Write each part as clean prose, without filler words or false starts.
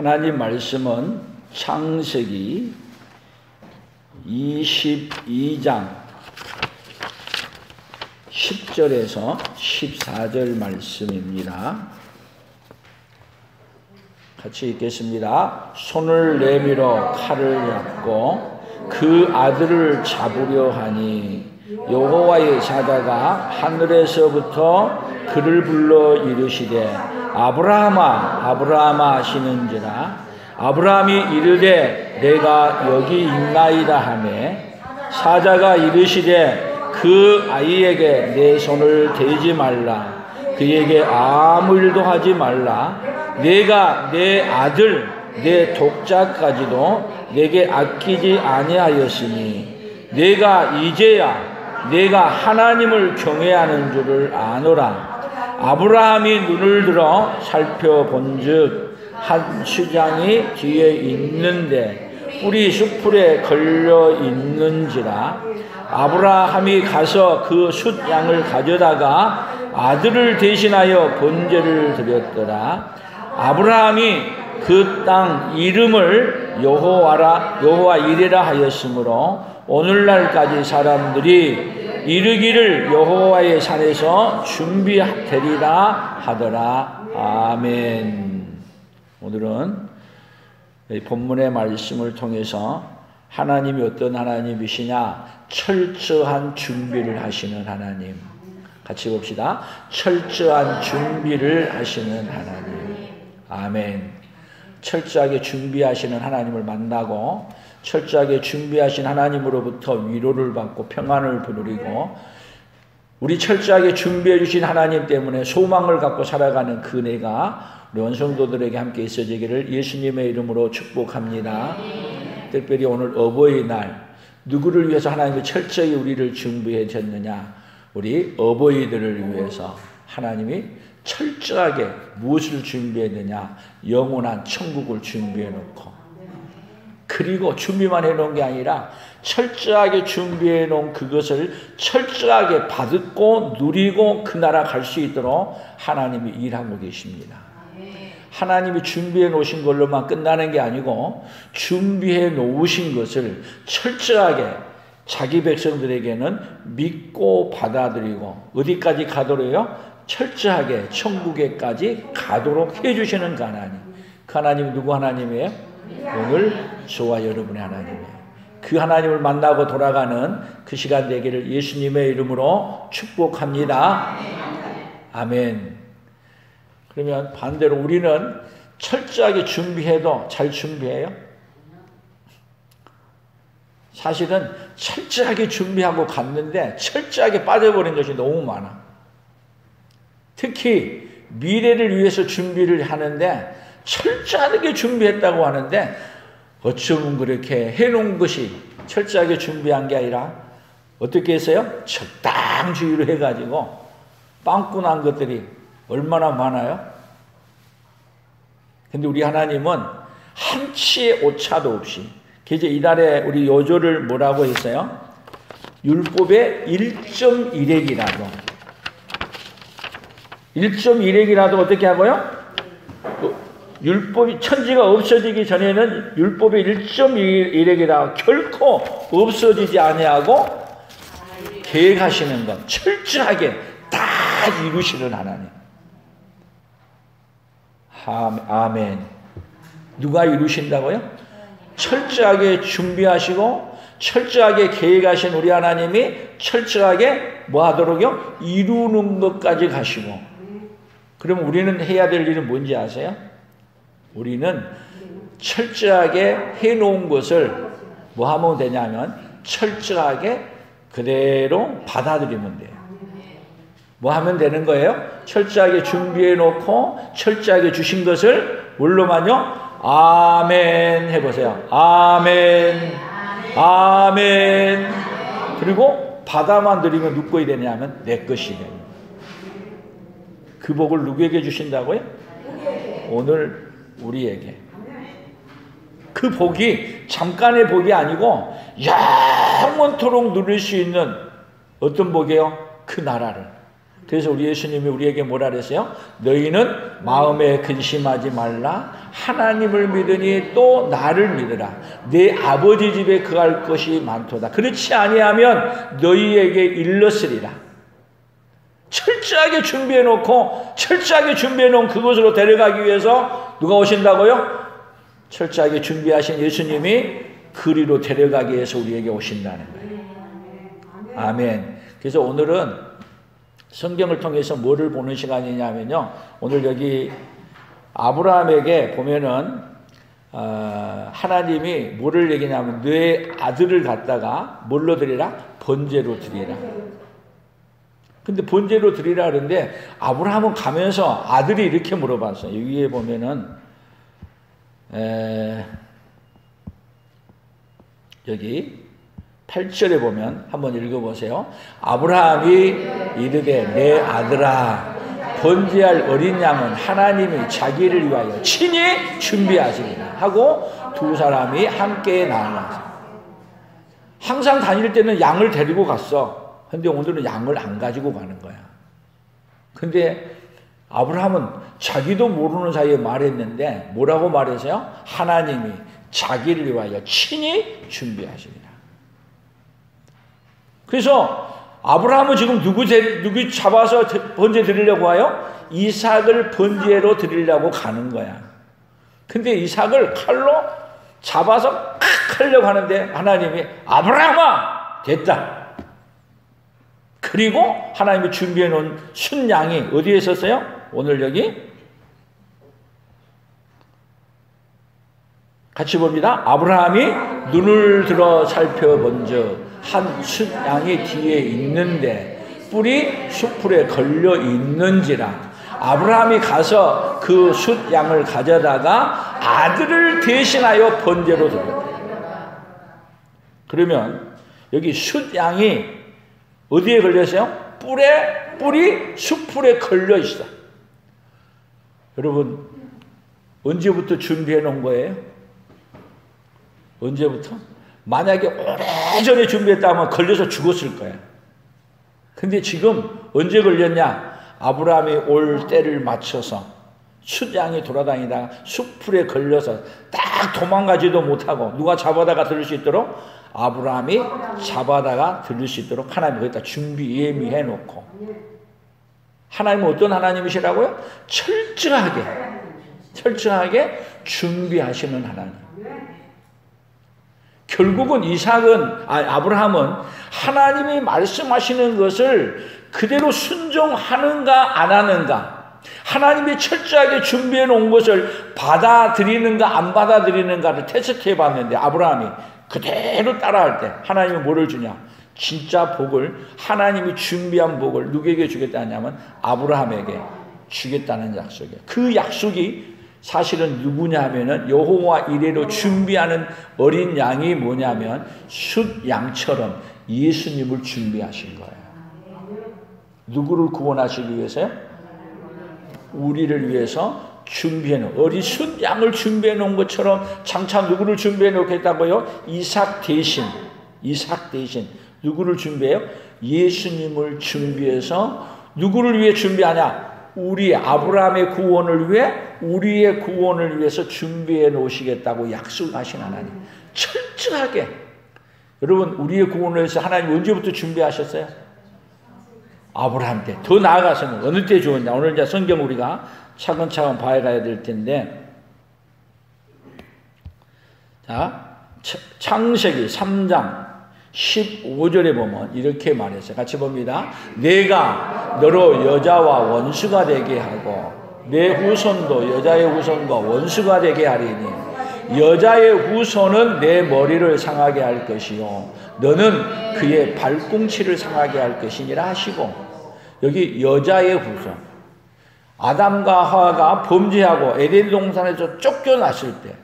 하나님 말씀은 창세기 22장 10절에서 14절 말씀입니다. 같이 읽겠습니다. 손을 내밀어 칼을 잡고 그 아들을 잡으려 하니 여호와의 사자가 하늘에서부터 그를 불러 이르시되 아브라함아 아브라함아 하시는지라. 아브라함이 이르되 내가 여기 있나이다 하매 사자가 이르시되 그 아이에게 내 손을 대지 말라. 그에게 아무 일도 하지 말라. 내가 내 아들 내 독자까지도 내게 아끼지 아니하였으니 내가 이제야 내가 하나님을 경외하는 줄을 아노라. 아브라함이 눈을 들어 살펴본즉 한 수장이 뒤에 있는데 뿔이 숯불에 걸려 있는지라. 아브라함이 가서 그 숫양을 가져다가 아들을 대신하여 번제를 드렸더라. 아브라함이 그 땅 이름을 여호와 이레라 하였으므로 오늘날까지 사람들이 이르기를 여호와의 산에서 준비되리라 하더라. 아멘. 오늘은 본문의 말씀을 통해서 하나님이 어떤 하나님이시냐? 철저한 준비를 하시는 하나님. 같이 봅시다. 철저한 준비를 하시는 하나님. 아멘. 철저하게 준비하시는 하나님을 만나고 철저하게 준비하신 하나님으로부터 위로를 받고 평안을 누리고 우리 철저하게 준비해 주신 하나님 때문에 소망을 갖고 살아가는 그 은혜가 우리 원성도들에게 함께 있어지기를 예수님의 이름으로 축복합니다. 특별히 오늘 어버이날 누구를 위해서 하나님이 철저히 우리를 준비해 줬느냐? 우리 어버이들을 위해서 하나님이 철저하게 무엇을 준비했느냐? 영원한 천국을 준비해 놓고 그리고 준비만 해놓은 게 아니라 철저하게 준비해 놓은 그것을 철저하게 받고 누리고 그 나라 갈 수 있도록 하나님이 일하고 계십니다. 하나님이 준비해 놓으신 걸로만 끝나는 게 아니고 준비해 놓으신 것을 철저하게 자기 백성들에게는 믿고 받아들이고 어디까지 가도록요? 철저하게 천국에까지 가도록 해주시는 그 하나님. 그 하나님이 누구 하나님이에요? 오늘 저와 여러분의 하나님이에요. 그 하나님을 만나고 돌아가는 그 시간 되기를 예수님의 이름으로 축복합니다. 아멘. 그러면 반대로 우리는 철저하게 준비해도 잘 준비해요? 사실은 철저하게 준비하고 갔는데 철저하게 빠져버린 것이 너무 많아. 특히 미래를 위해서 준비를 하는데 철저하게 준비했다고 하는데 어쩌면 그렇게 해놓은 것이 철저하게 준비한 게 아니라 어떻게 했어요? 적당주의로 해가지고 빵꾸난 것들이 얼마나 많아요? 근데 우리 하나님은 한치의 오차도 없이 이제 이달에 우리 요조를 뭐라고 했어요? 율법의 1.1핵이라도 1.1핵이라도 어떻게 하고요? 율법이 천지가 없어지기 전에는 율법의 1.1핵이라 결코 없어지지 아니하고 계획하시는 것 철저하게 다 이루시는 하나님. 아멘. 누가 이루신다고요? 철저하게 준비하시고 철저하게 계획하신 우리 하나님이 철저하게 뭐 하도록요? 이루는 것까지 가시고. 그럼 우리는 해야 될 일은 뭔지 아세요? 우리는 철저하게 해놓은 것을 뭐 하면 되냐면 철저하게 그대로 받아들이면 돼요. 뭐 하면 되는 거예요? 철저하게 준비해놓고 철저하게 주신 것을 뭘로만요? 아멘 해보세요. 아멘. 아멘. 그리고 받아만 들이면 누구에 되냐면 내 것이 돼요. 그 복을 누구에게 주신다고요? 오늘 우리에게. 그 복이 잠깐의 복이 아니고 영원토록 누릴 수 있는 어떤 복이에요? 그 나라를 그래서 우리 예수님이 우리에게 뭐라 그랬어요? 너희는 마음에 근심하지 말라. 하나님을 믿으니 또 나를 믿으라. 내 아버지 집에 거할 것이 많도다. 그렇지 아니하면 너희에게 일렀으리라. 철저하게 준비해놓고 철저하게 준비해놓은 그곳으로 데려가기 위해서 누가 오신다고요? 철저하게 준비하신 예수님이 그리로 데려가기 위해서 우리에게 오신다는 거예요. 아멘. 그래서 오늘은 성경을 통해서 뭐를 보는 시간이냐면요. 오늘 여기 아브라함에게 보면은 하나님이 뭐를 얘기냐면 내 아들을 갖다가 뭘로 드리라? 번제로 드리라. 근데 번제로 드리라 그러는데 아브라함은 가면서 아들이 이렇게 물어봤어요. 여기에 보면은 여기 8절에 보면 한번 읽어보세요. 아브라함이 이르되 내 아들아 번제할 어린 양은 하나님이 자기를 위하여 친히 준비하시리라 하고 두 사람이 함께 나아가서 항상 다닐 때는 양을 데리고 갔어. 근데 오늘은 양을 안 가지고 가는 거야. 근데 아브라함은 자기도 모르는 사이에 말했는데 뭐라고 말했어요? 하나님이 자기를 위하여 친히 준비하시리라. 그래서 아브라함은 지금 누구 잡아서 번제 드리려고 와요? 이삭을 번제로 드리려고 가는 거야. 근데 이삭을 칼로 잡아서 칵 하려고 하는데 하나님이 아브라함아 됐다. 그리고 하나님이 준비해 놓은 순양이 어디에 있었어요? 오늘 여기 같이 봅니다. 아브라함이 눈을 들어 살펴본즉 한 숫양이 뒤에 있는데 뿔이 숫풀에 걸려 있는지라. 아브라함이 가서 그 숫양을 가져다가 아들을 대신하여 번제로 드렸다. 그러면 여기 숫양이 어디에 걸렸어요? 뿔이 숫풀에 걸려 있어. 여러분 언제부터 준비해 놓은 거예요? 언제부터? 만약에 오래전에 준비했다면 걸려서 죽었을 거야. 근데 지금 언제 걸렸냐? 아브라함이 올 때를 맞춰서 숫양이 돌아다니다가 숲풀에 걸려서 딱 도망가지도 못하고 누가 잡아다가 들을 수 있도록 아브라함이 잡아다가 들을 수 있도록 하나님이 거기다 준비 예미해 놓고. 하나님은 어떤 하나님이시라고요? 철저하게 준비하시는 하나님. 결국은 아브라함은 하나님이 말씀하시는 것을 그대로 순종하는가 안 하는가, 하나님이 철저하게 준비해 놓은 것을 받아들이는가 안 받아들이는가를 테스트해 봤는데 아브라함이 그대로 따라할 때 하나님이 뭐를 주냐? 진짜 복을, 하나님이 준비한 복을 누구에게 주겠다 하냐면 아브라함에게 주겠다는 약속이에요. 그 약속이 사실은 누구냐 하면은 여호와 이레로 준비하는 어린 양이 뭐냐면 숫양처럼 예수님을 준비하신 거예요. 누구를 구원하시기 위해서요? 우리를 위해서 준비해놓은 어린 숫양을 준비해놓은 것처럼 장차 누구를 준비해놓겠다고요? 이삭 대신 누구를 준비해요? 예수님을 준비해서 누구를 위해 준비하냐? 우리 아브라함의 구원을 위해, 우리의 구원을 위해서 준비해 놓으시겠다고 약속하신 하나님. 철저하게. 여러분 우리의 구원을 위해서 하나님 언제부터 준비하셨어요? 아브라함 때. 더 나아가서는 어느 때 좋으냐? 오늘 이제 성경 우리가 차근차근 봐가야 될 텐데, 자 창세기 3장 15절에 보면 이렇게 말했어요. 같이 봅니다. 내가 너로 여자와 원수가 되게 하고 내 후손도 여자의 후손과 원수가 되게 하리니 여자의 후손은 내 머리를 상하게 할 것이요 너는 그의 발꿈치를 상하게 할 것이니라 하시고, 여기 여자의 후손, 아담과 하와가 범죄하고 에덴 동산에서 쫓겨났을 때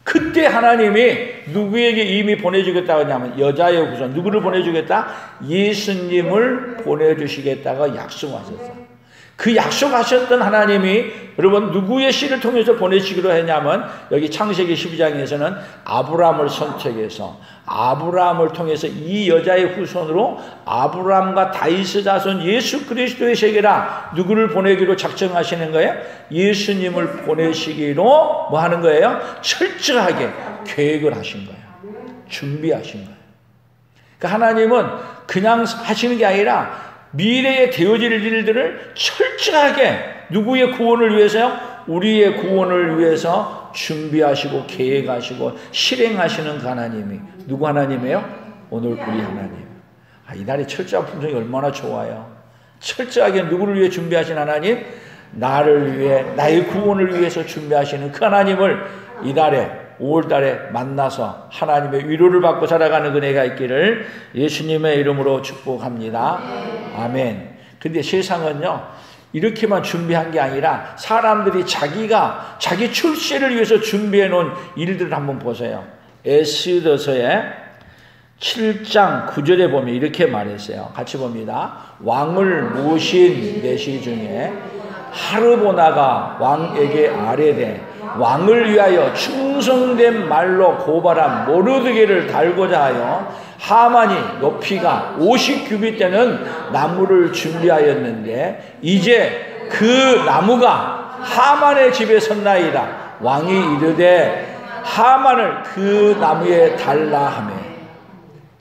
그때 하나님이 누구에게 이미 보내주겠다고 하냐면 여자의 후손, 누구를 보내주겠다? 예수님을 보내주시겠다고 약속하셨어요. 그 약속하셨던 하나님이 여러분 누구의 씨를 통해서 보내시기로 했냐면 여기 창세기 12장에서는 아브라함을 선택해서 아브라함을 통해서 이 여자의 후손으로 아브라함과 다윗의 자손 예수 그리스도의 세계라 누구를 보내기로 작정하시는 거예요? 예수님을 보내시기로 뭐 하는 거예요? 철저하게 계획을 하신 거예요. 준비하신 거예요. 그러니까 하나님은 그냥 하시는 게 아니라 미래에 되어질 일들을 철저하게 누구의 구원을 위해서요? 우리의 구원을 위해서 준비하시고 계획하시고 실행하시는 그 하나님이 누구 하나님이에요? 오늘 우리 하나님. 이날의 철저한 품성이 얼마나 좋아요. 철저하게 누구를 위해 준비하신 하나님? 나를 위해 나의 구원을 위해서 준비하시는 그 하나님을 이달에 5월달에 만나서 하나님의 위로를 받고 살아가는 은혜가 있기를 예수님의 이름으로 축복합니다. 아멘. 근데 세상은요 이렇게만 준비한 게 아니라 사람들이 자기 출세를 위해서 준비해 놓은 일들을 한번 보세요. 에스더서의 7장 9절에 보면 이렇게 말했어요. 같이 봅니다. 왕을 모신 내시 중에 하르보나가 왕에게 아뢰되 왕을 위하여 충성된 말로 고발한 모르드게를 달고자 하여 하만이 높이가 50규빗 되는 나무를 준비하였는데 이제 그 나무가 하만의 집에 섰나이다. 왕이 이르되 하만을 그 나무에 달라 하매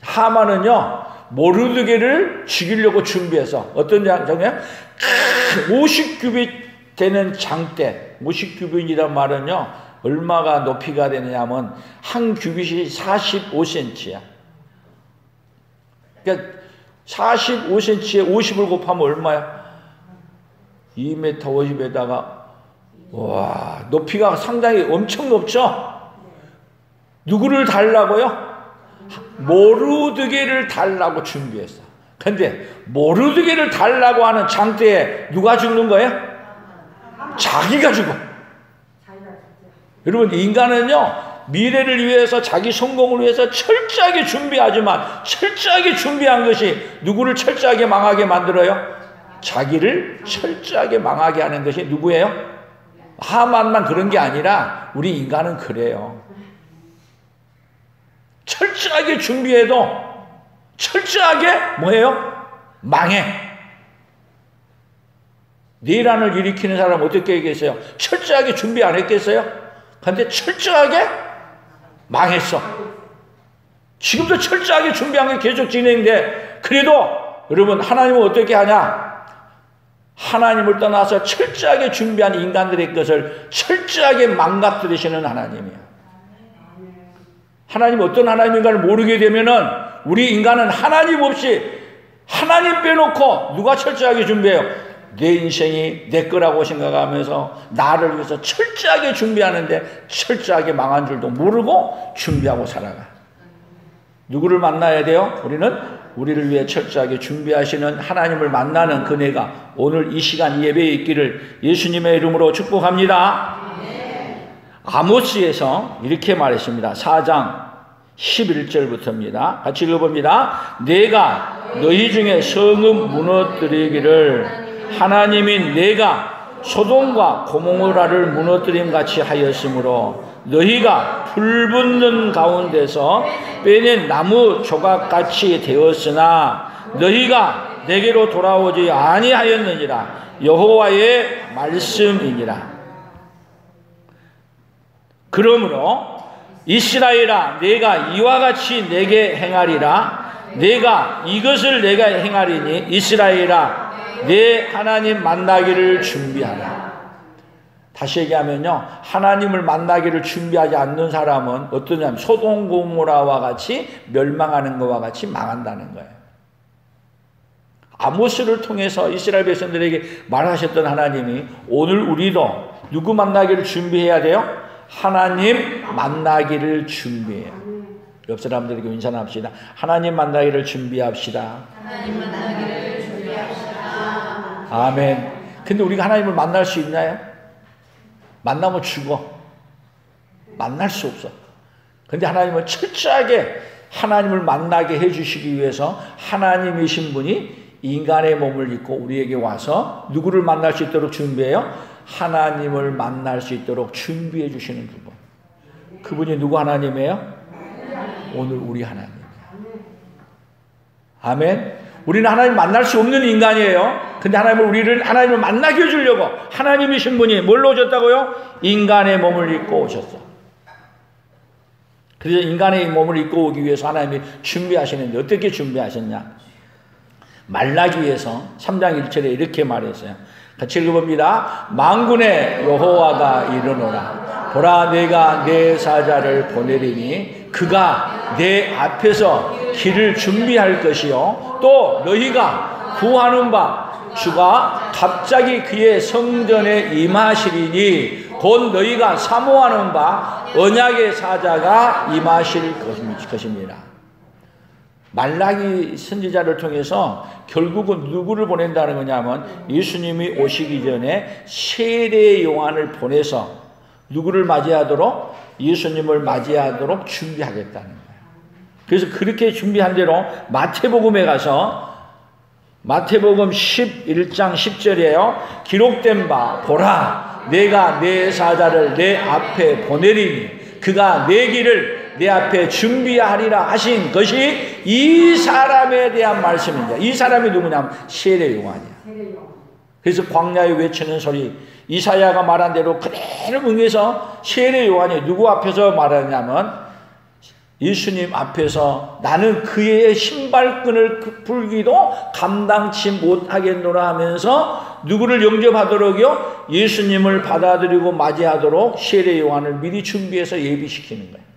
하만은요 모르드게를 죽이려고 준비해서 어떤 장이에요? 50규빗 되는 장대, 50규빗이란 말은요 얼마가 높이가 되느냐면 한 규빗이 45cm야. 그러니까 45cm에 50을 곱하면 얼마야? 2m 50에다가 와 높이가 상당히 엄청 높죠? 누구를 달라고요? 모르드게를 달라고 준비했어. 근데 모르드게를 달라고 하는 장대에 누가 죽는 거예요? 자기가 죽어. 여러분 인간은요 미래를 위해서 자기 성공을 위해서 철저하게 준비하지만 철저하게 준비한 것이 누구를 철저하게 망하게 만들어요? 자기를 철저하게 망하게 하는 것이 누구예요? 하만만 그런 게 아니라 우리 인간은 그래요. 철저하게 준비해도 철저하게 뭐예요? 망해. 내란을 일으키는 사람 어떻게 얘기했어요? 철저하게 준비 안 했겠어요? 근데 철저하게 망했어. 지금도 철저하게 준비한 게 계속 진행돼. 그래도 여러분 하나님은 어떻게 하냐? 하나님을 떠나서 철저하게 준비한 인간들의 것을 철저하게 망가뜨리시는 하나님이야. 하나님 어떤 하나님인가를 모르게 되면은 우리 인간은 하나님 없이 하나님 빼놓고 누가 철저하게 준비해요? 내 인생이 내 거라고 생각하면서 나를 위해서 철저하게 준비하는데 철저하게 망한 줄도 모르고 준비하고 살아가. 누구를 만나야 돼요? 우리는 우리를 위해 철저하게 준비하시는 하나님을 만나는 그네가 오늘 이 시간 예배에 있기를 예수님의 이름으로 축복합니다. 아모스에서 이렇게 말했습니다. 4장 11절부터입니다. 같이 읽어봅니다. 내가 너희 중에 성읍 무너뜨리기를 하나님인 내가 소돔과 고모라를 무너뜨림 같이 하였으므로 너희가 불붙는 가운데서 빼낸 나무 조각같이 되었으나 너희가 내게로 돌아오지 아니하였느니라. 여호와의 말씀이니라. 그러므로 이스라엘아 내가 이와 같이 내게 행하리라. 내가 이것을 내가 행하리니 이스라엘아 내 하나님 만나기를 준비하라. 다시 얘기하면요 하나님을 만나기를 준비하지 않는 사람은 어떠냐면 소돔 고모라와 같이 멸망하는 것과 같이 망한다는 거예요. 아모스를 통해서 이스라엘 백성들에게 말하셨던 하나님이 오늘 우리도 누구 만나기를 준비해야 돼요? 하나님 만나기를 준비해요. 옆 사람들에게 인사합시다. 하나님 만나기를 준비합시다. 하나님 만나기를 준비합시다. 아멘. 근데 우리가 하나님을 만날 수 있나요? 만나면 죽어. 만날 수 없어. 근데 하나님은 철저하게 하나님을 만나게 해주시기 위해서 하나님이신 분이 인간의 몸을 입고 우리에게 와서 누구를 만날 수 있도록 준비해요? 하나님을 만날 수 있도록 준비해 주시는 그분. 그분이 누구 하나님이에요? 오늘 우리 하나님이에요. 아멘. 우리는 하나님 만날 수 없는 인간이에요. 근데 하나님을 만나게 해주려고 하나님이신 분이 뭘로 오셨다고요? 인간의 몸을 입고 오셨어. 그래서 인간의 몸을 입고 오기 위해서 하나님이 준비하시는데 어떻게 준비하셨냐? 말라기에서 3장 1절에 이렇게 말했어요. 같이 읽어봅니다. 만군의 여호와가 이르노라. 보라, 내가 내 사자를 보내리니 그가 내 앞에서 길을 준비할 것이요 또 너희가 구하는 바 주가 갑자기 그의 성전에 임하시리니 곧 너희가 사모하는 바 언약의 사자가 임하실 것입니다. 말라기 선지자를 통해서 결국은 누구를 보낸다는 거냐면 예수님이 오시기 전에 세례 요한을 보내서 누구를 맞이하도록? 예수님을 맞이하도록 준비하겠다는 거예요. 그래서 그렇게 준비한 대로 마태복음에 가서 마태복음 11장 10절이에요. 기록된 바 보라, 내가 내 사자를 내 앞에 보내리니 그가 내 길을 내 앞에 준비하리라 하신 것이 이 사람에 대한 말씀입니다. 이 사람이 누구냐면 세례 요한이야. 그래서 광야에 외치는 소리, 이사야가 말한 대로 그대로 응해서 세례 요한이 누구 앞에서 말하냐면 예수님 앞에서 나는 그의 신발끈을 풀기도 감당치 못하겠노라 하면서 누구를 영접하도록요? 예수님을 받아들이고 맞이하도록 세례 요한을 미리 준비해서 예비시키는 거예요.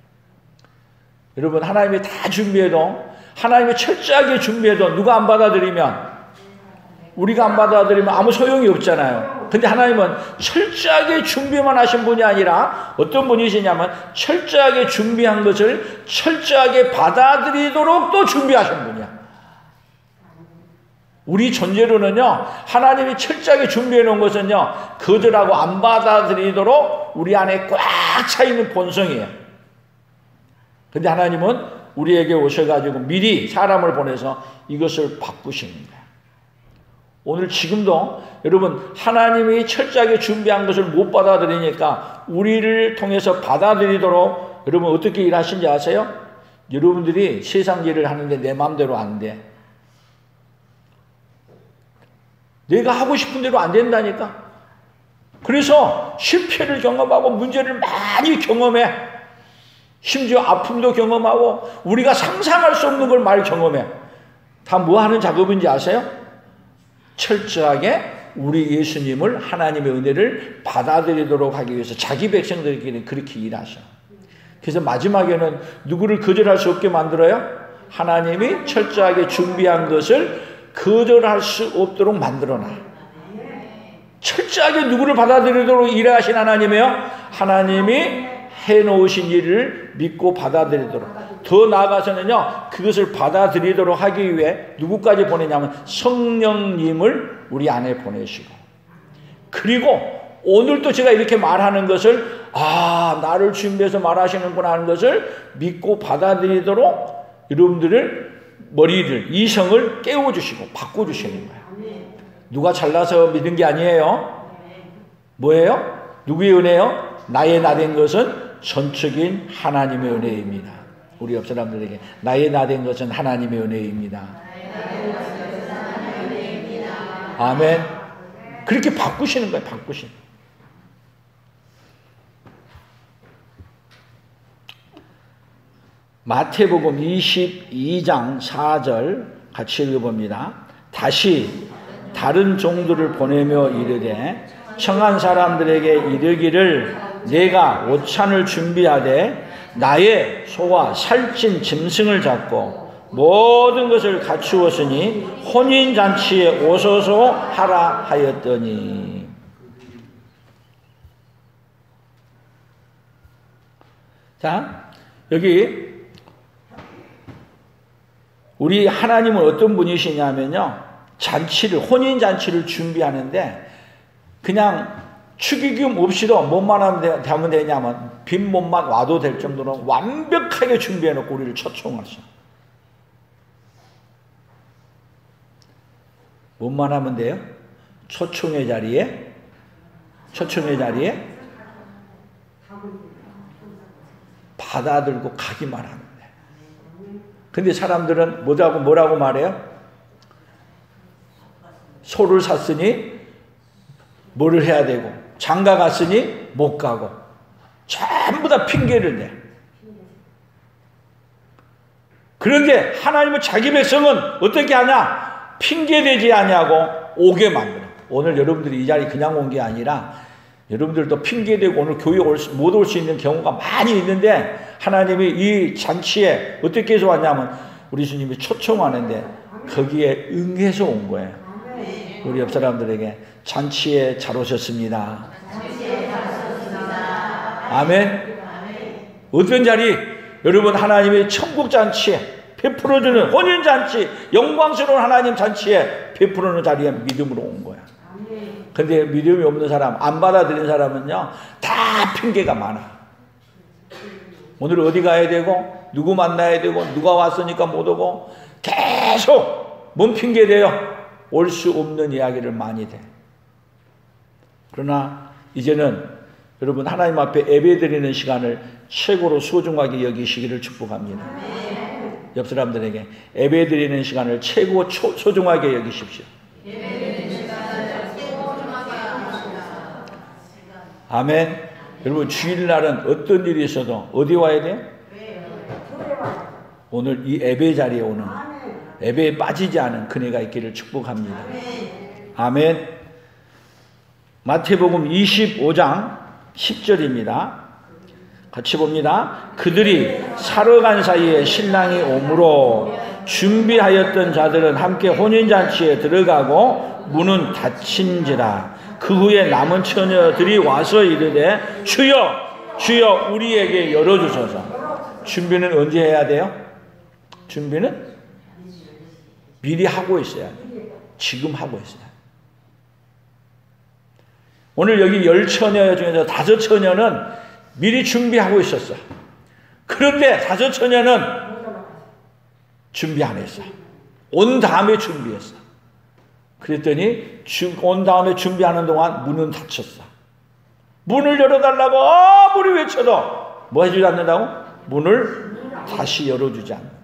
여러분, 하나님이 다 준비해도, 하나님이 철저하게 준비해도 누가 안 받아들이면, 우리가 안 받아들이면 아무 소용이 없잖아요. 근데 하나님은 철저하게 준비만 하신 분이 아니라 어떤 분이시냐면 철저하게 준비한 것을 철저하게 받아들이도록 또 준비하신 분이야. 우리 존재로는요, 하나님이 철저하게 준비해 놓은 것은요, 거절하고 안 받아들이도록 우리 안에 꽉 차 있는 본성이에요. 근데 하나님은 우리에게 오셔가지고 미리 사람을 보내서 이것을 바꾸시는 거예요. 오늘 지금도 여러분, 하나님이 철저하게 준비한 것을 못 받아들이니까 우리를 통해서 받아들이도록 여러분 어떻게 일하신지 아세요? 여러분들이 세상 일을 하는데 내 마음대로 안 돼. 내가 하고 싶은 대로 안 된다니까. 그래서 실패를 경험하고 문제를 많이 경험해. 심지어 아픔도 경험하고 우리가 상상할 수 없는 걸 많이 경험해. 다 뭐 하는 작업인지 아세요? 철저하게 우리 예수님을, 하나님의 은혜를 받아들이도록 하기 위해서 자기 백성들에게는 그렇게 일하셔. 그래서 마지막에는 누구를 거절할 수 없게 만들어요? 하나님이 철저하게 준비한 것을 거절할 수 없도록 만들어놔. 철저하게 누구를 받아들이도록 일하신 하나님이에요? 하나님이 해놓으신 일을 믿고 받아들이도록. 더 나아가서는요, 그것을 받아들이도록 하기 위해 누구까지 보내냐면 성령님을 우리 안에 보내시고, 그리고 오늘도 제가 이렇게 말하는 것을 나를 준비해서 말하시는구나 하는 것을 믿고 받아들이도록 여러분들을 머리를, 이성을 깨워주시고 바꿔주시는 거예요. 누가 잘나서 믿은 게 아니에요. 뭐예요? 누구의 은혜요? 나의 나된 것은 전적인 하나님의 은혜입니다. 우리 옆 사람들에게 나의 나된 것은 하나님의 은혜입니다. 아멘. 그렇게 바꾸시는 거예요. 바꾸시는. 마태복음 22장 4절 같이 읽어봅니다. 다시 다른 종들을 보내며 이르되 청한 사람들에게 이르기를 내가 오찬을 준비하되 나의 소와 살찐 짐승을 잡고 모든 것을 갖추었으니 혼인잔치에 오소서 하라 하였더니. 자, 여기 우리 하나님은 어떤 분이시냐면요, 잔치를, 혼인잔치를 준비하는데 그냥 축의금 없이도 몸만 하면 되냐면 빈 몸만 와도 될 정도로 완벽하게 준비해놓고 우리를 초청하셔. 뭔만 하면 돼요? 초청의 자리에 받아들고 가기만 하면 돼. 근데 사람들은 뭐라고 말해요? 소를 샀으니 뭐를 해야 되고, 장가 갔으니 못 가고, 전부 다 핑계를 내. 그런데 하나님은 자기 백성은 어떻게 하냐? 핑계대지 아니하고 오게 만들어. 오늘 여러분들이 이 자리 그냥 온 게 아니라 여러분들도 핑계대고 오늘 교회 못 올 수 있는 경우가 많이 있는데, 하나님이 이 잔치에 어떻게 해서 왔냐면 우리 주님이 초청하는데 거기에 응해서 온 거예요. 우리 옆 사람들에게 잔치에 잘 오셨습니다. 아멘. 어떤 자리? 여러분, 하나님의 천국 잔치에 베풀어주는 혼인 잔치, 영광스러운 하나님 잔치에 베풀어주는 자리에 믿음으로 온 거야. 근데 믿음이 없는 사람, 안 받아들인 사람은요, 다 핑계가 많아. 오늘 어디 가야 되고, 누구 만나야 되고, 누가 왔으니까 못 오고, 계속 뭔 핑계대요? 올 수 없는 이야기를 많이 돼. 그러나 이제는 여러분, 하나님 앞에 예배드리는 시간을 최고로 소중하게 여기시기를 축복합니다. 옆 사람들에게 예배드리는 시간을 최고 소중하게 여기십시오. 아멘. 여러분, 주일날은 어떤 일이 있어도 어디 와야 돼요? 오늘 이 예배 자리에 오는, 예배에 빠지지 않은 그네가 있기를 축복합니다. 아멘. 마태복음 25장 10절입니다. 같이 봅니다. 그들이 사러 간 사이에 신랑이 오므로 준비하였던 자들은 함께 혼인잔치에 들어가고 문은 닫힌지라. 그 후에 남은 처녀들이 와서 이르되 주여 주여 우리에게 열어주소서. 준비는 언제 해야 돼요? 준비는 미리 하고 있어야 돼요. 지금 하고 있어요. 오늘 여기 10처녀 중에서 5처녀는 미리 준비하고 있었어. 그런데 5처녀는 준비 안 했어. 온 다음에 준비했어. 그랬더니 온 다음에 준비하는 동안 문은 닫혔어. 문을 열어달라고 아무리 외쳐도 뭐 해주지 않는다고? 문을 다시 열어주지 않는다.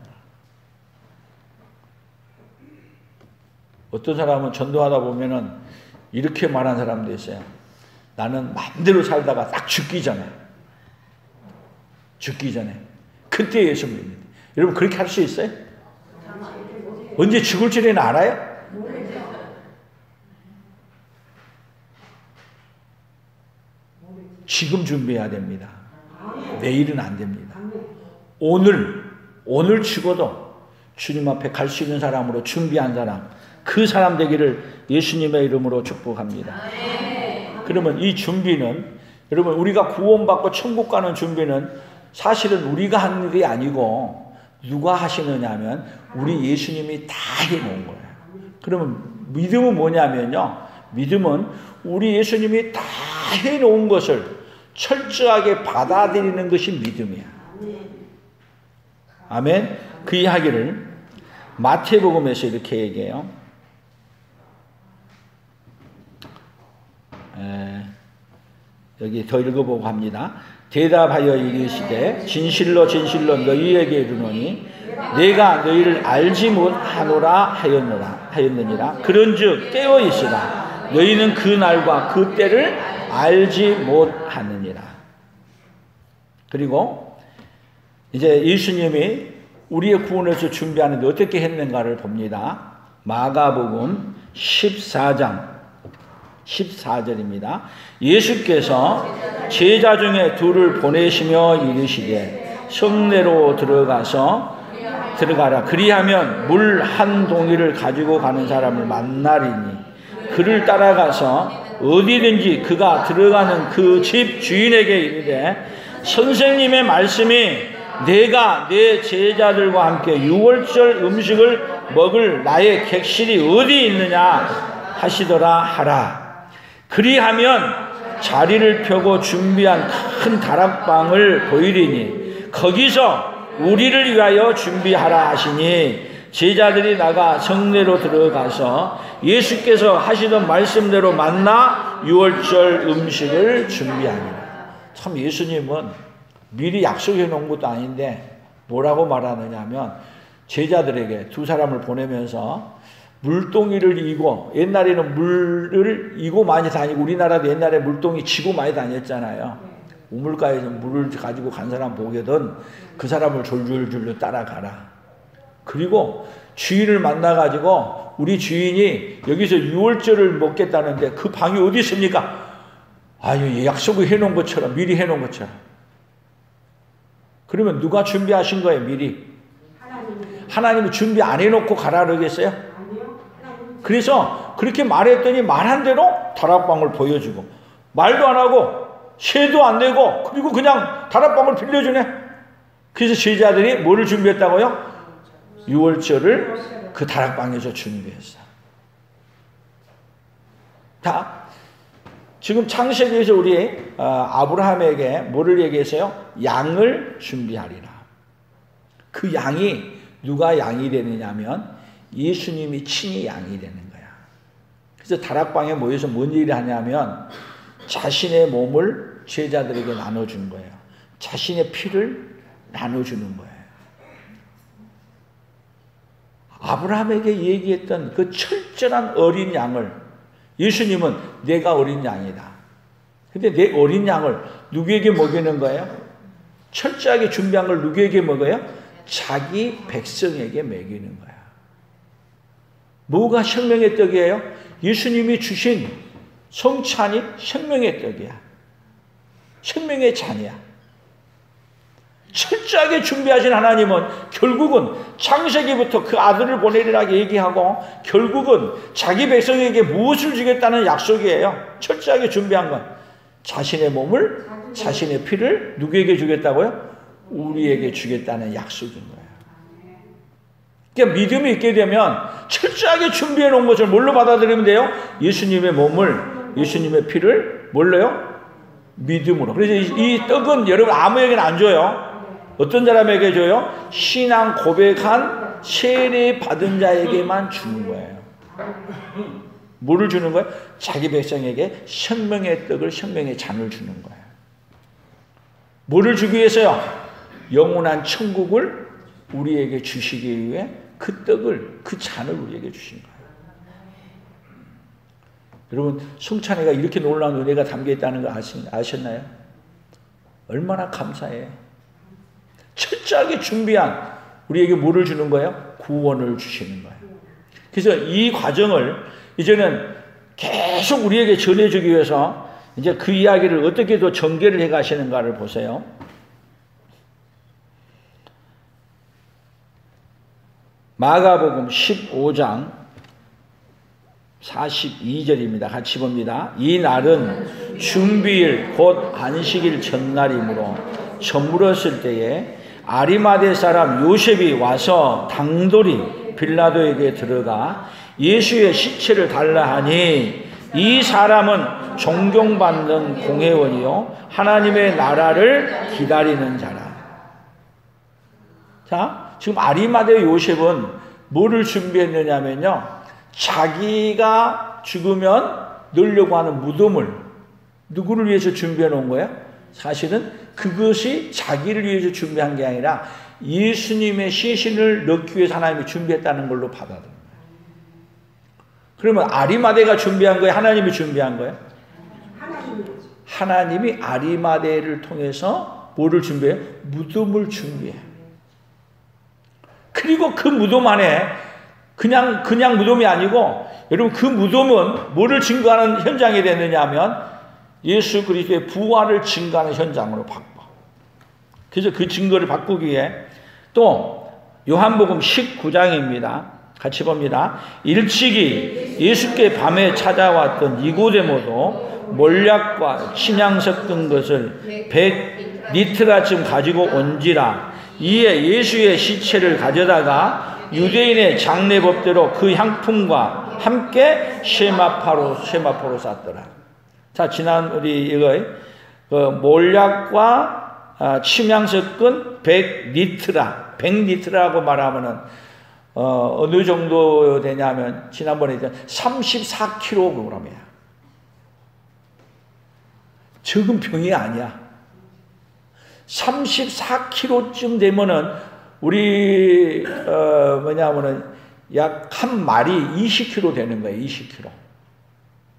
어떤 사람은 전도하다 보면은 이렇게 말한 사람도 있어요. 나는 마음대로 살다가 딱 죽기 전에 그때 예수 믿는다. 여러분, 그렇게 할 수 있어요? 언제 죽을 줄은 알아요? 지금 준비해야 됩니다. 내일은 안 됩니다. 오늘 죽어도 주님 앞에 갈 수 있는 사람으로 준비한 사람, 그 사람 되기를 예수님의 이름으로 축복합니다. 그러면 이 준비는, 여러분, 우리가 구원받고 천국 가는 준비는 사실은 우리가 하는 게 아니고 누가 하시느냐 하면 우리 예수님이 다 해놓은 거예요. 그러면 믿음은 뭐냐면요, 믿음은 우리 예수님이 다 해놓은 것을 철저하게 받아들이는 것이 믿음이야. 아멘. 그 이야기를 마태복음에서 이렇게 얘기해요. 여기 더 읽어보고 합니다. 대답하여 이르시되 진실로 진실로 너희에게 이르노니 내가 너희를 알지 못하노라 하였느니라. 그런즉 깨어 있으라. 너희는 그 날과 그 때를 알지 못하느니라. 그리고 이제 예수님이 우리의 구원을 위해서 준비하는데 어떻게 했는가를 봅니다. 마가복음 14장 14절입니다. 예수께서 제자 중에 둘을 보내시며 이르시되 성내로 들어가라. 그리하면 물 한 동이를 가지고 가는 사람을 만나리니 그를 따라가서 어디든지 그가 들어가는 그 집 주인에게 이르되 선생님의 말씀이 내가 내 제자들과 함께 유월절 음식을 먹을 나의 객실이 어디 있느냐 하시더라 하라. 그리하면 자리를 펴고 준비한 큰 다락방을 보이리니 거기서 우리를 위하여 준비하라 하시니 제자들이 나가 성내로 들어가서 예수께서 하시던 말씀대로 만나 유월절 음식을 준비하니라. 참 예수님은 미리 약속해 놓은 것도 아닌데 뭐라고 말하느냐 하면 제자들에게 두 사람을 보내면서 물동이를 이고, 옛날에는 물을 이고 많이 다니고, 우리나라도 옛날에 물동이 지고 많이 다녔잖아요. 우물가에서 물을 가지고 간 사람 보거든 그 사람을 졸졸졸 따라가라. 그리고 주인을 만나가지고 우리 주인이 여기서 유월절을 먹겠다는데 그 방이 어디 있습니까? 아유, 약속을 해놓은 것처럼, 미리 해놓은 것처럼. 그러면 누가 준비하신 거예요, 미리? 하나님이 준비 안 해놓고 가라 그러겠어요? 그래서 그렇게 말했더니 말한 대로 다락방을 보여주고, 말도 안 하고 세도 안 내고 그리고 그냥 다락방을 빌려주네. 그래서 제자들이 뭐를 준비했다고요? 유월절을 그 다락방에서 준비했어. 자, 지금 창세기에서 우리 아브라함에게 뭐를 얘기했어요? 양을 준비하리라. 그 양이 누가 양이 되느냐면 예수님이 친히 양이 되는 거야. 그래서 다락방에 모여서 뭔 일을 하냐면 자신의 몸을 제자들에게 나눠준 거예요. 자신의 피를 나눠주는 거예요. 아브라함에게 얘기했던 그 철저한 어린 양을 예수님은 내가 어린 양이다. 근데 내 어린 양을 누구에게 먹이는 거예요? 철저하게 준비한 걸 누구에게 먹어요? 자기 백성에게 먹이는 거야. 뭐가 생명의 떡이에요? 예수님이 주신 성찬이 생명의 떡이야. 생명의 잔이야. 철저하게 준비하신 하나님은 결국은 창세기부터 그 아들을 보내리라 얘기하고 결국은 자기 백성에게 무엇을 주겠다는 약속이에요. 철저하게 준비한 건 자신의 몸을, 자신의 피를 누구에게 주겠다고요? 우리에게 주겠다는 약속인 거예요. 그러니까 믿음이 있게 되면 철저하게 준비해 놓은 것을 뭘로 받아들이면 돼요? 예수님의 몸을, 예수님의 피를 뭘로요? 믿음으로. 그래서 이 떡은 여러분 아무에게나 안 줘요. 어떤 사람에게 줘요? 신앙 고백한 세례 받은 자에게만 주는 거예요. 뭐를 주는 거예요? 자기 백성에게 생명의 떡을, 생명의 잔을 주는 거예요. 뭐를 주기 위해서요? 영원한 천국을 우리에게 주시기 위해 그 떡을, 그 잔을 우리에게 주신 거예요. 여러분, 성찬회가 이렇게 놀라운 은혜가 담겨있다는 거 아셨나요? 얼마나 감사해요. 철저하게 준비한 우리에게 뭐를 주는 거예요? 구원을 주시는 거예요. 그래서 이 과정을 이제는 계속 우리에게 전해주기 위해서 이제 그 이야기를 어떻게 더 전개를 해 가시는가를 보세요. 마가복음 15장 42절입니다. 같이 봅니다. 이 날은 준비일 곧 안식일 전날이므로 저물었을 때에 아리마대 사람 요셉이 와서 당돌이 빌라도에게 들어가 예수의 시체를 달라 하니 이 사람은 존경받는 공회원이요 하나님의 나라를 기다리는 자라. 자, 지금 아리마대 요셉은 뭐를 준비했느냐면요, 자기가 죽으면 넣으려고 하는 무덤을 누구를 위해서 준비해 놓은 거예요? 사실은 그것이 자기를 위해서 준비한 게 아니라 예수님의 시신을 넣기 위해서 하나님이 준비했다는 걸로 받아들여요. 그러면 아리마대가 준비한 거예요? 하나님이 준비한 거예요? 하나님이 아리마대를 통해서 뭐를 준비해요? 무덤을 준비해요. 그리고 그 무덤 안에 그냥 무덤이 아니고, 여러분, 그 무덤은 뭐를 증거하는 현장이 됐느냐 하면 예수 그리스도의 부활을 증거하는 현장으로 바꿔. 그래서 그 증거를 바꾸기 위해 또 요한복음 19장입니다. 같이 봅니다. 일찍이 예수께 밤에 찾아왔던 니고데모도 몰약과 침향 섞은 것을 100리트라쯤 가지고 온지라. 이에 예수의 시체를 가져다가 유대인의 장례법대로 그 향품과 함께 세마포로 쌌더라. 자, 지난 우리 이거 몰약과 침향 섞은 100리트라고 말하면은 어느 정도 되냐면 지난번에 34kg이야. 적은 병이 아니야. 34kg쯤 되면은 우리 뭐냐면은 약 한 마리 20kg 되는 거예요. 20kg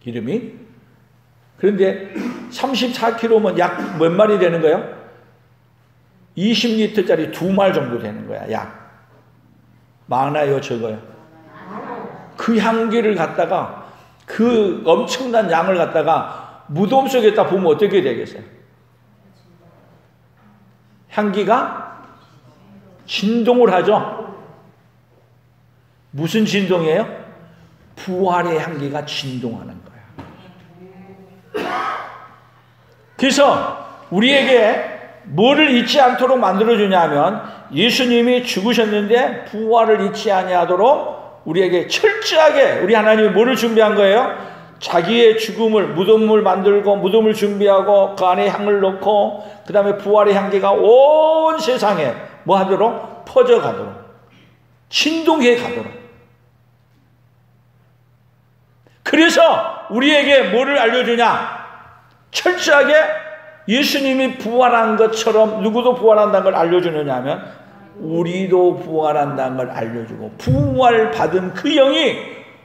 기름이. 그런데 34kg면 약 몇 마리 되는 거예요? 20리터짜리 2말 정도 되는 거야. 약. 많아요, 적어요? 그 향기를 갖다가 그 엄청난 양을 갖다가 무덤 속에다 보면 어떻게 되겠어요? 향기가 진동을 하죠. 무슨 진동이에요? 부활의 향기가 진동하는 거예요. 그래서 우리에게 뭐를 잊지 않도록 만들어주냐면 예수님이 죽으셨는데 부활을 잊지 아니하도록 우리에게 철저하게 우리 하나님이 뭐를 준비한 거예요? 자기의 죽음을 무덤을 만들고 무덤을 준비하고 그 안에 향을 넣고 그 다음에 부활의 향기가 온 세상에 뭐 하도록? 퍼져가도록 진동해 가도록. 그래서 우리에게 뭐를 알려주냐? 철저하게 예수님이 부활한 것처럼 누구도 부활한다는 걸 알려주느냐 하면 우리도 부활한다는 걸 알려주고 부활받은 그 영이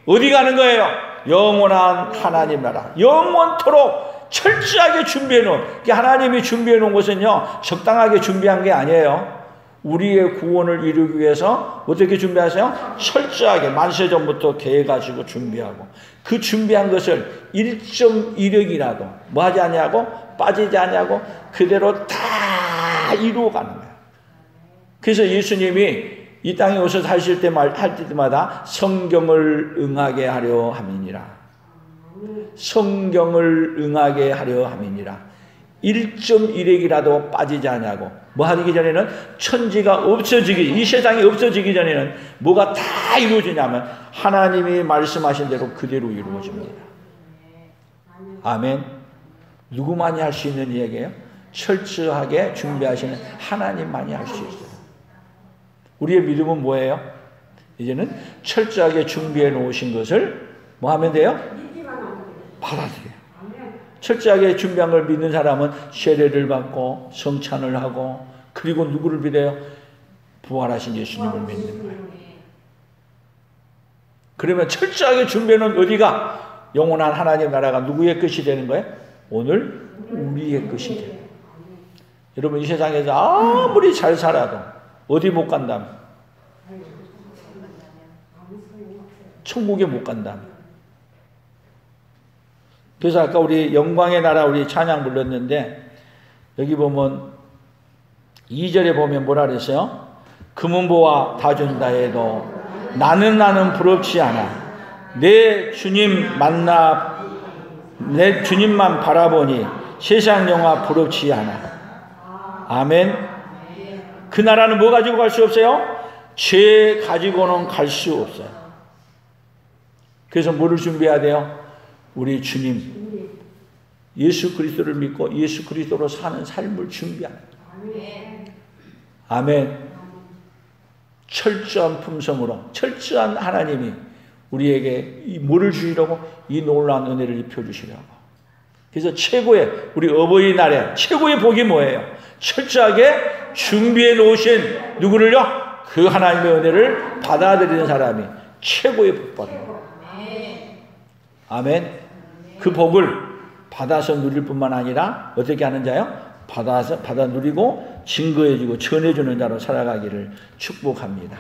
어디 가는 거예요? 영원한 하나님 나라 영원토록 철저하게 준비해 놓은 하나님이 준비해 놓은 것은요 적당하게 준비한 게 아니에요. 우리의 구원을 이루기 위해서 어떻게 준비하세요? 철저하게 만세전부터 계획하시고 준비하고 그 준비한 것을 1.1억이라도 뭐 하지 않냐고 빠지지 않냐고 그대로 다 이루어가는 거예요. 그래서 예수님이 이 땅에 오셔서 하실 때마다 성경을 응하게 하려 함이니라. 성경을 응하게 하려 함이니라. 1.1억이라도 빠지지 않냐고 뭐 하기 전에는 천지가 없어지기 이 세상이 없어지기 전에는 뭐가 다 이루어지냐면 하나님이 말씀하신 대로 그대로 이루어집니다. 아멘. 누구만이 할 수 있는 이야기예요? 철저하게 준비하시는 하나님만이 할 수 있어요. 우리의 믿음은 뭐예요? 이제는 철저하게 준비해 놓으신 것을 뭐 하면 돼요? 받아들여요. 철저하게 준비한 걸 믿는 사람은 세례를 받고 성찬을 하고 그리고 누구를 믿어요? 부활하신 예수님을 믿는 거예요. 그러면 철저하게 준비해놓은 어디가? 영원한 하나님 나라가 누구의 것이 되는 거예요? 오늘 우리의 것이 돼요. 여러분 이 세상에서 아무리 잘 살아도 어디 못 간다면? 천국에 못 간다면. 그래서 아까 우리 영광의 나라 우리 찬양 불렀는데 여기 보면 2절에 보면 뭐라 그랬어요? 금은보화 다 준다 해도 나는 부럽지 않아. 내 주님만 바라보니 세상 영화 부럽지 않아. 아멘. 그 나라는 뭐 가지고 갈 수 없어요? 죄 가지고는 갈 수 없어요. 그래서 뭐를 준비해야 돼요? 우리 주님 예수 그리스도를 믿고 예수 그리스도로 사는 삶을 준비하는 거예요. 아멘. 철저한 품성으로 철저한 하나님이 우리에게 뭐를 주시려고? 이 놀라운 은혜를 입혀주시려고. 그래서 최고의 우리 어버이날에 최고의 복이 뭐예요? 철저하게 준비해 놓으신 누구를요? 그 하나님의 은혜를 받아들이는 사람이 최고의 복 받는 거예요. 아멘. 그 복을 받아서 누릴 뿐만 아니라 어떻게 하는 자요? 받아 누리고 증거해주고 전해주는 자로 살아가기를 축복합니다.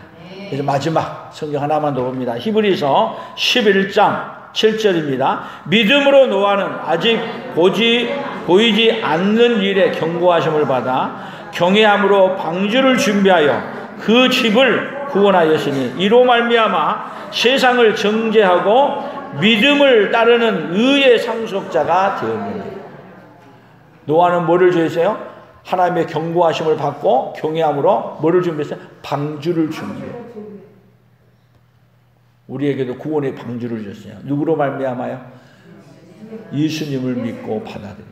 그래서 마지막 성경 하나만 더 봅니다. 히브리서 11장 7절입니다. 믿음으로 노아는 아직 보이지 않는 일에 경고하심을 받아 경외함으로 방주를 준비하여 그 집을 구원하였으니 이로 말미암아 세상을 정죄하고 믿음을 따르는 의의 상속자가 되었느니라. 노아는 뭐를 주었어요? 하나님의 경고하심을 받고 경외함으로 뭐를 준비했어요? 방주를 준비해요. 우리에게도 구원의 방주를 주셨어요. 누구로 말미암아요? 예수님을 믿고 받아들이라.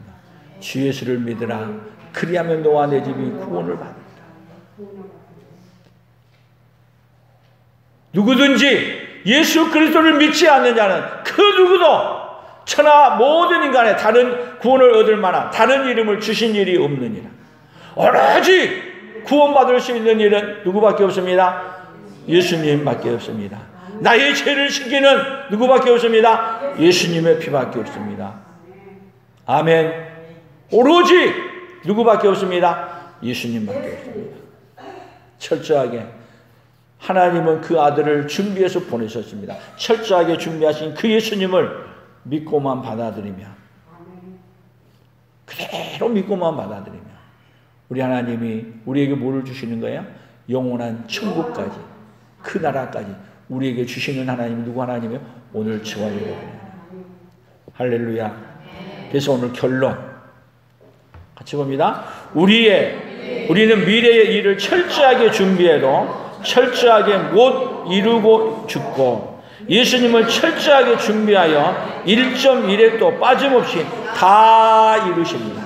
주 예수를 믿으라. 그리하면 너와 내 집이 구원을 받는다. 누구든지 예수 그리스도를 믿지 않는 자는 그 누구도 천하 모든 인간의 다른 구원을 얻을 만한 다른 이름을 주신 일이 없느니라. 오로지 구원받을 수 있는 일은 누구밖에 없습니다. 예수님밖에 없습니다. 나의 죄를 씻기는 누구밖에 없습니다. 예수님의 피밖에 없습니다. 아멘. 오로지 누구밖에 없습니다. 예수님밖에 없습니다. 철저하게 하나님은 그 아들을 준비해서 보내셨습니다. 철저하게 준비하신 그 예수님을 믿고만 받아들이면, 그대로 믿고만 받아들이면 우리 하나님이 우리에게 뭐를 주시는 거예요? 영원한 천국까지, 그 나라까지 우리에게 주시는 하나님이 누구 하나님이요? 오늘 저와 여러분이에요. 할렐루야. 그래서 오늘 결론 같이 봅니다. 우리는 미래의 일을 철저하게 준비해도 철저하게 못 이루고 죽고, 예수님을 철저하게 준비하여 1.1획도 빠짐없이 다 이루십니다.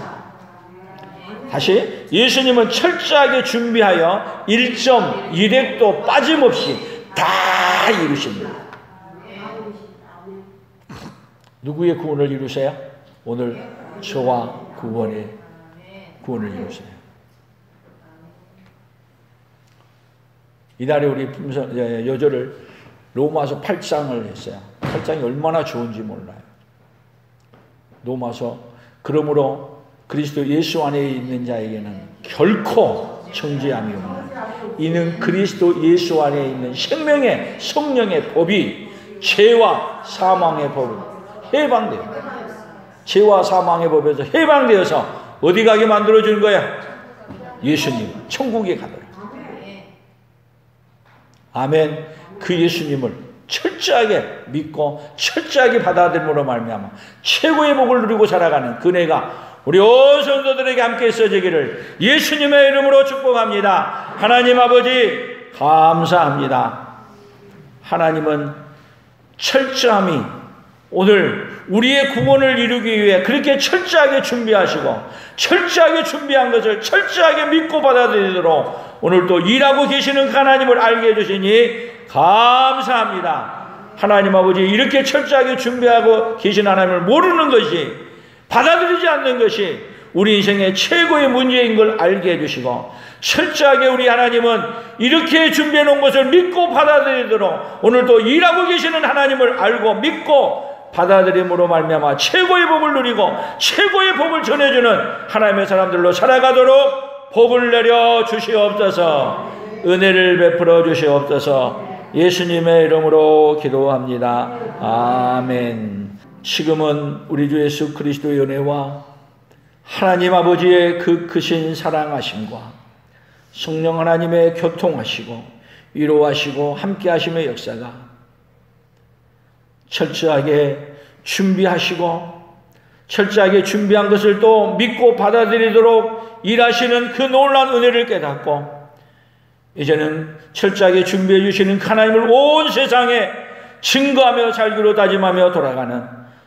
다시, 예수님은 철저하게 준비하여 1.1획도 빠짐없이 다 이루십니다. 누구의 구원을 이루세요? 오늘 저와 구원을 이루세요. 이달에 우리 여조를 로마서 8장을 했어요. 8장이 얼마나 좋은지 몰라요. 로마서, 그러므로 그리스도 예수 안에 있는 자에게는 결코 정죄함이 없나니 이는 그리스도 예수 안에 있는 생명의 성령의 법이 죄와 사망의 법을 해방되어, 죄와 사망의 법에서 해방되어서 어디 가게 만들어주는 거야? 예수님 천국에 가도록. 아멘. 그 예수님을 철저하게 믿고 철저하게 받아들임으로 말미암아 최고의 복을 누리고 살아가는 그네가 우리 온 성도들에게 함께 있어지기를 예수님의 이름으로 축복합니다. 하나님 아버지 감사합니다. 하나님은 철저함이 오늘 우리의 구원을 이루기 위해 그렇게 철저하게 준비하시고 철저하게 준비한 것을 철저하게 믿고 받아들이도록 오늘 또 일하고 계시는 하나님을 알게 해주시니 감사합니다. 하나님 아버지, 이렇게 철저하게 준비하고 계신 하나님을 모르는 것이, 받아들이지 않는 것이 우리 인생의 최고의 문제인 걸 알게 해주시고, 철저하게 우리 하나님은 이렇게 준비해 놓은 것을 믿고 받아들이도록 오늘도 일하고 계시는 하나님을 알고 믿고 받아들임으로 말미암아 최고의 복을 누리고 최고의 복을 전해주는 하나님의 사람들로 살아가도록 복을 내려 주시옵소서. 은혜를 베풀어 주시옵소서. 예수님의 이름으로 기도합니다. 아멘. 지금은 우리 주 예수 그리스도의 은혜와 하나님 아버지의 그 크신 사랑하심과 성령 하나님의 교통하시고 위로하시고 함께하심의 역사가 철저하게 준비하시고 철저하게 준비한 것을 또 믿고 받아들이도록 일하시는 그 놀라운 은혜를 깨닫고 이제는 철저하게 준비해 주시는 하나님을 온 세상에 증거하며 살기로 다짐하며 돌아가는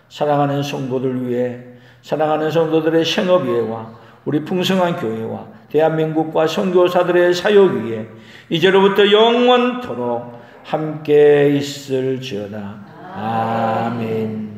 사랑하는 성도들 위해, 사랑하는 성도들의 생업위해와 우리 풍성한 교회와 대한민국과 선교사들의 사역 위에 이제로부터 영원토록 함께 있을지어다. 아멘.